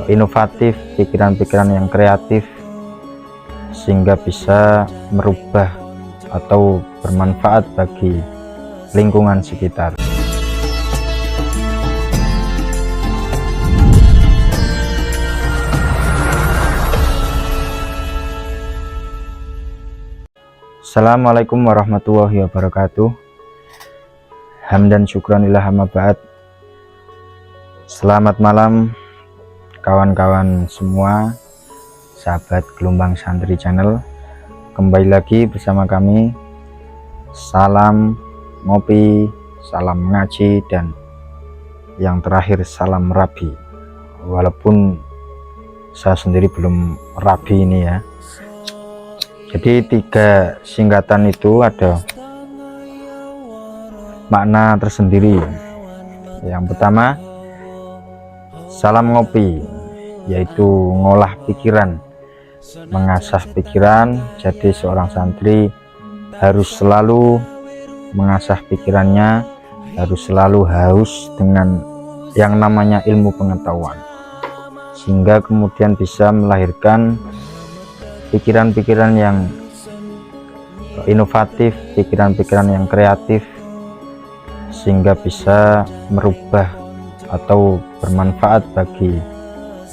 inovatif, pikiran-pikiran yang kreatif, sehingga bisa merubah atau bermanfaat bagi lingkungan sekitar. Assalamualaikum warahmatullahi wabarakatuh. Hamdan syukranillah amma ba'd. Selamat malam kawan-kawan semua, sahabat Gelombang Santri Channel. Kembali lagi bersama kami. Salam ngopi, salam ngaji, dan yang terakhir salam rabi. Walaupun saya sendiri belum rabi ini ya. Jadi 3 singkatan itu ada makna tersendiri. Yang pertama, salam ngopi, yaitu ngolah pikiran, mengasah pikiran. Jadi seorang santri harus selalu mengasah pikirannya, harus selalu haus dengan yang namanya ilmu pengetahuan, sehingga kemudian bisa melahirkan pikiran-pikiran yang inovatif, pikiran-pikiran yang kreatif, sehingga bisa merubah atau bermanfaat bagi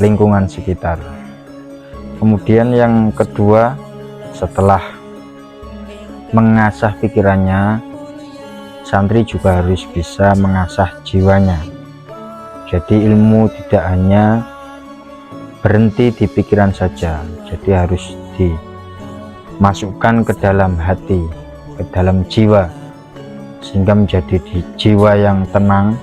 lingkungan sekitar. Kemudian yang kedua, setelah mengasah pikirannya, santri juga harus bisa mengasah jiwanya. Jadi ilmu tidak hanya berhenti di pikiran saja, jadi harus dimasukkan ke dalam hati, ke dalam jiwa, sehingga menjadi jiwa yang tenang.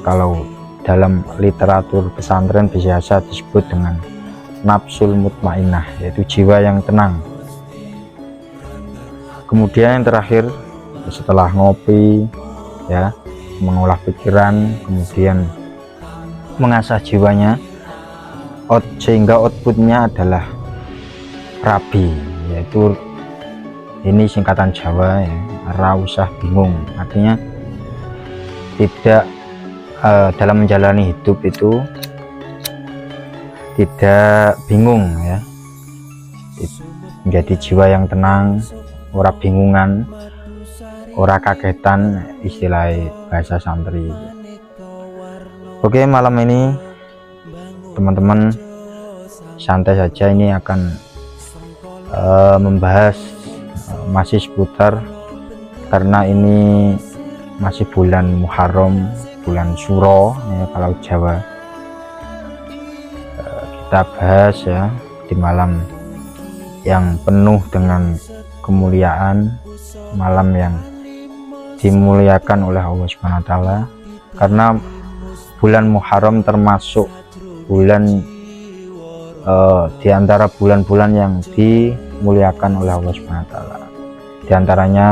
Kalau dalam literatur pesantren biasa disebut dengan nafsul mutmainnah, yaitu jiwa yang tenang. Kemudian yang terakhir, setelah ngopi ya, mengolah pikiran, kemudian mengasah jiwanya, sehingga outputnya adalah rabi, yaitu ini singkatan Jawa ya, ra usah bingung. Artinya tidak dalam menjalani hidup itu tidak bingung ya, menjadi jiwa yang tenang, ora bingungan, ora kagetan, istilah bahasa santri. Oke, malam ini teman-teman santai saja, ini akan membahas masih seputar, karena ini masih bulan Muharram, bulan Suro ya, kalau Jawa. Kita bahas ya di malam yang penuh dengan kemuliaan, malam yang dimuliakan oleh Allah Subhanahu wa taala, karena bulan Muharram termasuk bulan di antara bulan-bulan yang dimuliakan oleh Allah Subhanahu wa taala. Di antaranya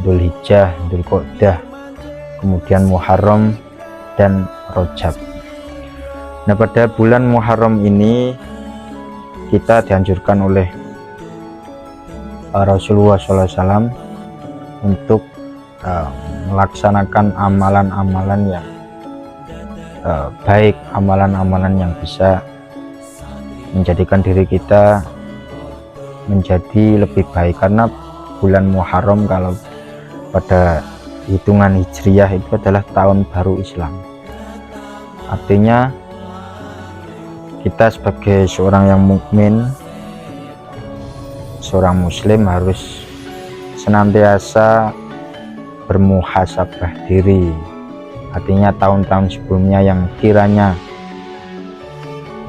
Dzulhijjah, Dzulqa'dah, kemudian Muharram dan Rajab. Nah, pada bulan Muharram ini kita dianjurkan oleh Rasulullah SAW untuk melaksanakan amalan-amalan yang baik, amalan-amalan yang bisa menjadikan diri kita menjadi lebih baik. Karena bulan Muharram kalau pada hitungan Hijriyah itu adalah tahun baru Islam. Artinya kita sebagai seorang yang mukmin, seorang muslim, harus senantiasa bermuhasabah diri. Artinya tahun-tahun sebelumnya yang kiranya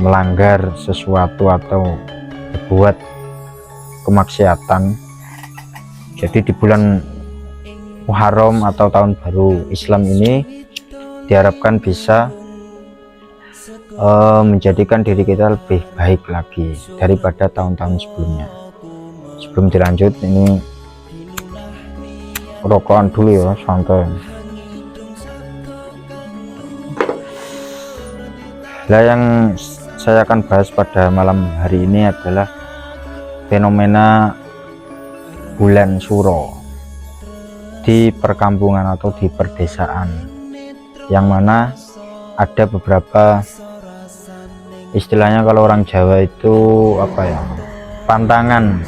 melanggar sesuatu atau berbuat kemaksiatan, jadi di bulan Muharram atau tahun baru Islam ini diharapkan bisa menjadikan diri kita lebih baik lagi daripada tahun-tahun sebelumnya. Sebelum dilanjut, ini rokokan dulu ya, santai. Nah, yang saya akan bahas pada malam hari ini adalah fenomena bulan Suro di perkampungan atau di perdesaan, yang mana ada beberapa istilahnya, kalau orang Jawa itu apa ya, pantangan.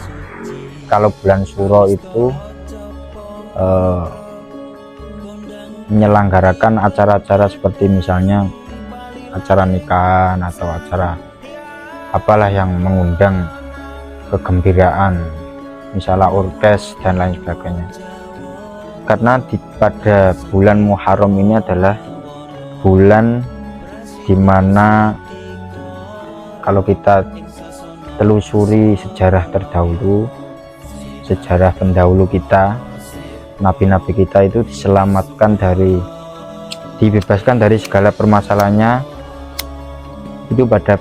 Kalau bulan Suro itu menyelenggarakan acara-acara seperti misalnya acara nikahan atau acara apalah yang mengundang kegembiraan, misalnya orkes dan lain sebagainya. Karena pada bulan Muharram ini adalah bulan dimana kalau kita telusuri sejarah terdahulu, sejarah pendahulu kita, nabi-nabi kita itu diselamatkan dibebaskan dari segala permasalahannya itu pada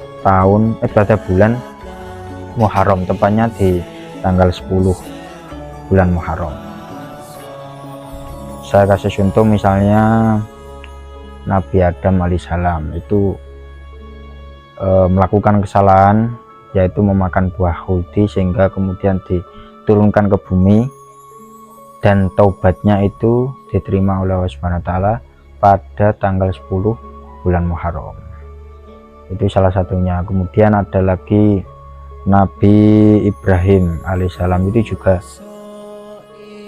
bulan Muharram, tepatnya di tanggal 10 bulan Muharram. Saya kasih contoh, misalnya Nabi Adam alaihissalam itu melakukan kesalahan, yaitu memakan buah khuldi, sehingga kemudian diturunkan ke bumi, dan taubatnya itu diterima oleh Allah Subhanahu wa Ta'ala pada tanggal 10 bulan Muharram. Itu salah satunya. Kemudian ada lagi Nabi Ibrahim alaihissalam, itu juga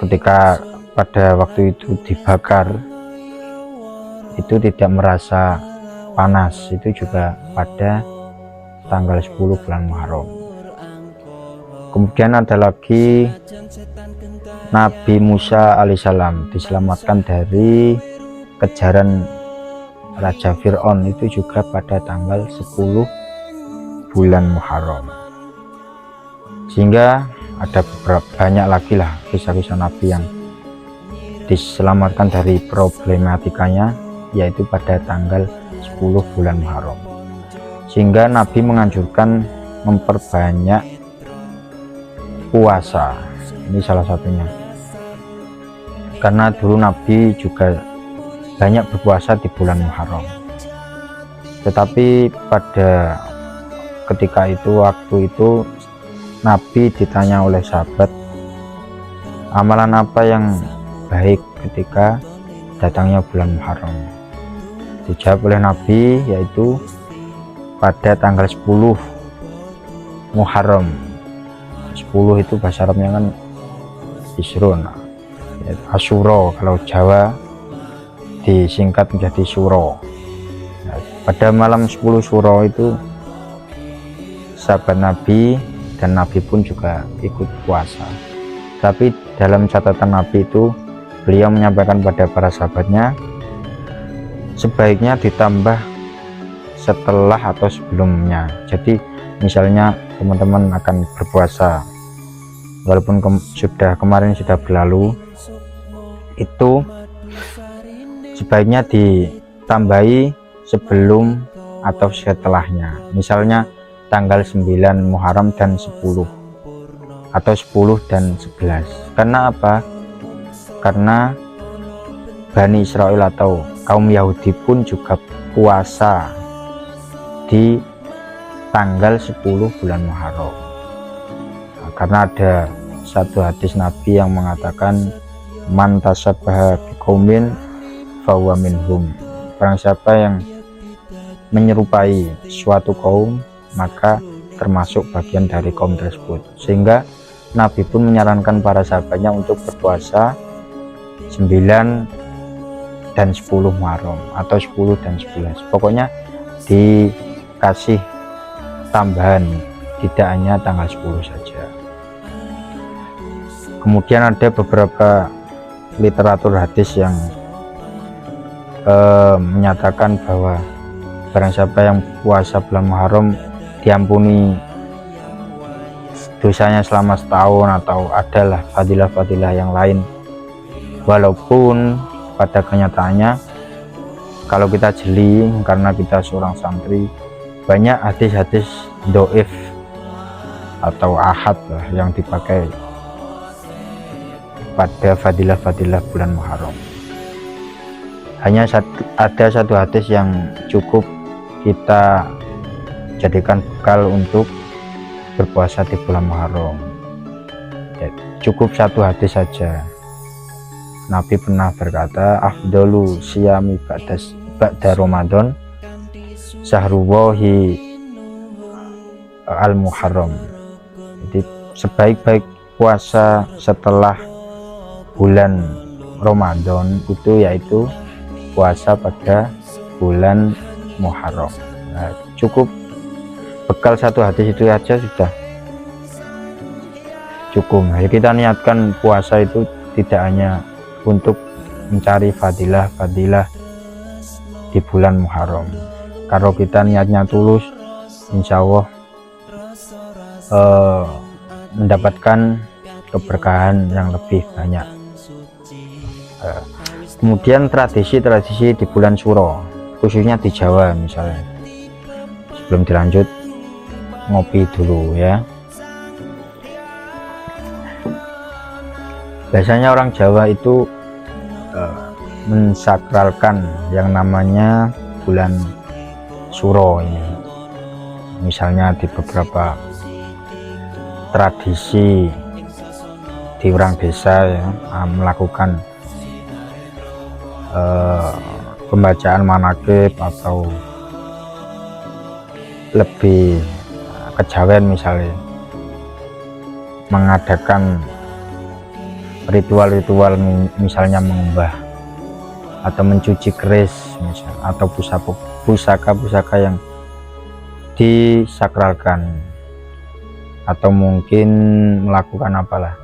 ketika pada waktu itu dibakar itu tidak merasa panas, itu juga pada tanggal 10 bulan Muharram. Kemudian ada lagi Nabi Musa alaihissalam, diselamatkan dari kejaran Raja Fir'aun, itu juga pada tanggal 10 bulan Muharram. Sehingga ada banyak lagi lah kisah-kisah Nabi yang diselamatkan dari problematikanya, yaitu pada tanggal 10 bulan Muharram. Sehingga Nabi menganjurkan memperbanyak puasa, ini salah satunya. Karena dulu Nabi juga banyak berpuasa di bulan Muharram, tetapi pada ketika itu, waktu itu Nabi ditanya oleh sahabat, amalan apa yang baik ketika datangnya bulan Muharram? Dijawab oleh Nabi, yaitu pada tanggal 10 Muharram. 10 itu bahasa Arabnya kan Isrun, Asyura, kalau Jawa disingkat menjadi Suro. Nah, pada malam 10 Suro itu sahabat Nabi dan Nabi pun juga ikut puasa. Tapi dalam catatan Nabi itu, beliau menyampaikan pada para sahabatnya, sebaiknya ditambah setelah atau sebelumnya. Jadi misalnya teman-teman akan berpuasa, walaupun kemarin sudah berlalu, itu sebaiknya ditambahi sebelum atau setelahnya, misalnya tanggal 9 Muharram dan 10, atau 10 dan 11. Karena apa? Karena Bani Israel atau kaum Yahudi pun juga puasa di tanggal 10 bulan Muharram. Nah, karena ada satu hadis Nabi yang mengatakan, man tasabbaha biqaumin fahuwa minhum, barang siapa yang menyerupai suatu kaum maka termasuk bagian dari kaum tersebut. Sehingga Nabi pun menyarankan para sahabatnya untuk berpuasa 9 dan 10 Muharram atau 10 dan 11, pokoknya dikasih tambahan, tidak hanya tanggal 10 saja. Kemudian ada beberapa literatur hadis yang menyatakan bahwa barang siapa yang puasa bulan Muharram diampuni dosanya selama setahun, atau adalah fadilah-fadilah yang lain. Walaupun pada kenyataannya kalau kita jeli, karena kita seorang santri, banyak hadis-hadis doif atau ahad lah yang dipakai pada fadilah-fadilah bulan Muharram. Hanya ada satu hadis yang cukup kita jadikan bekal untuk berpuasa di bulan Muharram. Cukup satu hadis saja. Nabi pernah berkata, afdalu siyami ba'da Ramadan syahrullahi al-muharram. Jadi sebaik-baik puasa setelah bulan Ramadan itu yaitu puasa pada bulan Muharram. Nah, cukup bekal satu hadis itu aja sudah cukup. Jadi kita niatkan puasa itu tidak hanya untuk mencari fadilah di bulan Muharram. Kalau kita niatnya tulus, insya Allah mendapatkan keberkahan yang lebih banyak. Kemudian tradisi-tradisi di bulan Suro, khususnya di Jawa misalnya. Sebelum dilanjut, ngopi dulu ya. Biasanya orang Jawa itu mensakralkan yang namanya bulan Suro ini. Misalnya di beberapa tradisi di orang desa ya, melakukan pembacaan manakib atau lebih kejawen misalnya mengadakan ritual-ritual misalnya mengubah atau mencuci keris misalnya, atau pusaka-pusaka yang disakralkan, atau mungkin melakukan apalah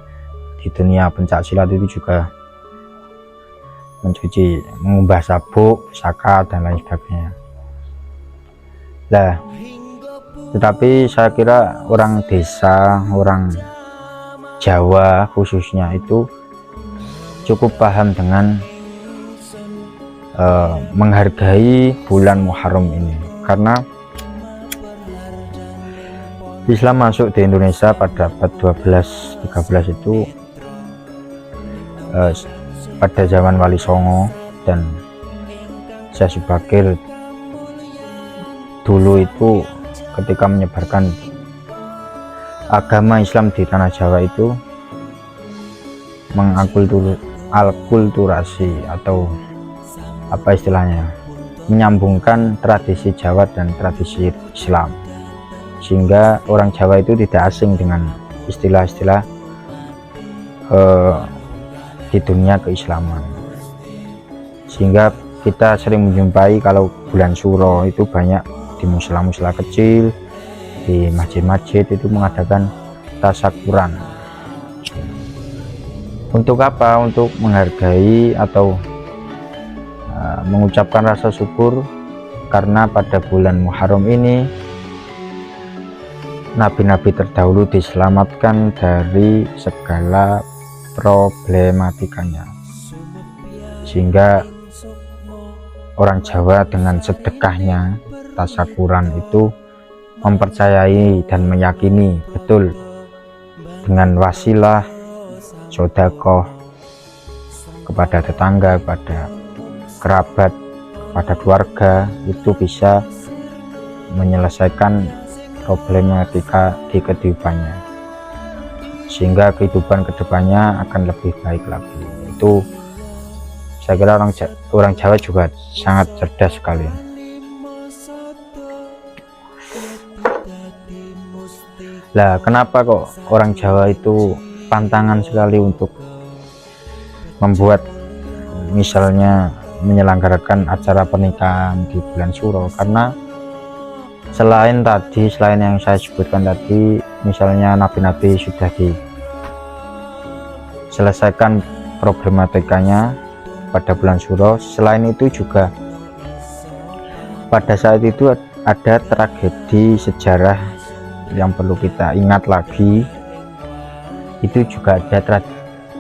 di dunia pencak silat itu juga mencuci, mengubah sabuk, pusaka dan lain sebagainya. Nah, tetapi saya kira orang desa, orang Jawa khususnya itu cukup paham dengan menghargai bulan Muharram ini, karena Islam masuk di Indonesia pada abad 12-13 itu pada zaman Wali Songo dan Syekh Subakir dulu itu ketika menyebarkan agama Islam di tanah Jawa itu mengakulturasi atau apa istilahnya, menyambungkan tradisi Jawa dan tradisi Islam, sehingga orang Jawa itu tidak asing dengan istilah-istilah di dunia keislaman. Sehingga kita sering menjumpai kalau bulan Suro itu banyak di musala-musala kecil, di masjid-masjid itu mengadakan tasyakuran. Untuk apa? Untuk menghargai atau mengucapkan rasa syukur karena pada bulan Muharram ini nabi-nabi terdahulu diselamatkan dari segala problematikanya, sehingga orang Jawa dengan sedekahnya tasyakuran itu mempercayai dan meyakini betul dengan wasilah sedekah kepada tetangga, kepada kerabat, kepada keluarga itu bisa menyelesaikan problematika di kehidupannya, sehingga kehidupan kedepannya akan lebih baik lagi. Itu saya kira orang Jawa juga sangat cerdas sekali. Lah, kenapa kok orang Jawa itu pantangan sekali untuk membuat misalnya menyelenggarakan acara pernikahan di bulan Suro? Karena selain yang saya sebutkan tadi, misalnya nabi-nabi sudah diselesaikan problematikanya pada bulan Suro, selain itu juga pada saat itu ada tragedi sejarah yang perlu kita ingat lagi. Itu juga ada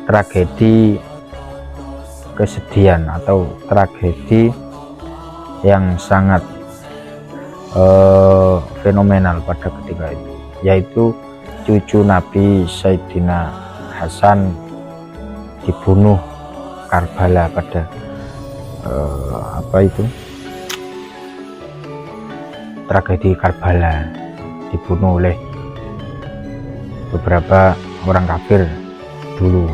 tragedi kesedihan atau tragedi yang sangat fenomenal pada ketika itu, yaitu cucu Nabi Sayyidina Hasan dibunuh Karbala pada tragedi Karbala, dibunuh oleh beberapa orang kafir dulu,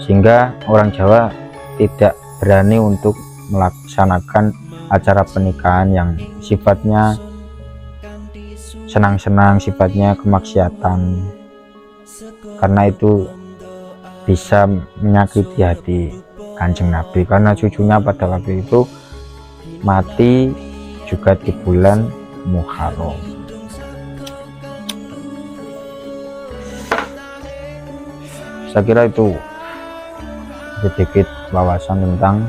sehingga orang Jawa tidak berani untuk melaksanakan acara pernikahan yang sifatnya senang-senang, sifatnya kemaksiatan, karena itu bisa menyakiti hati Kanjeng Nabi, karena cucunya pada waktu itu mati juga di bulan Muharram. Saya kira itu sedikit wawasan tentang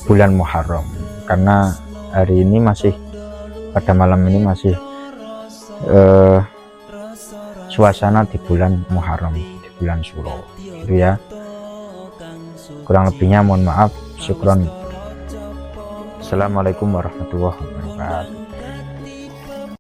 bulan Muharram, karena hari ini masih, pada malam ini masih suasana di bulan Muharram, di bulan Suro itu ya. Kurang lebihnya mohon maaf. Syukron. Assalamualaikum warahmatullahi wabarakatuh.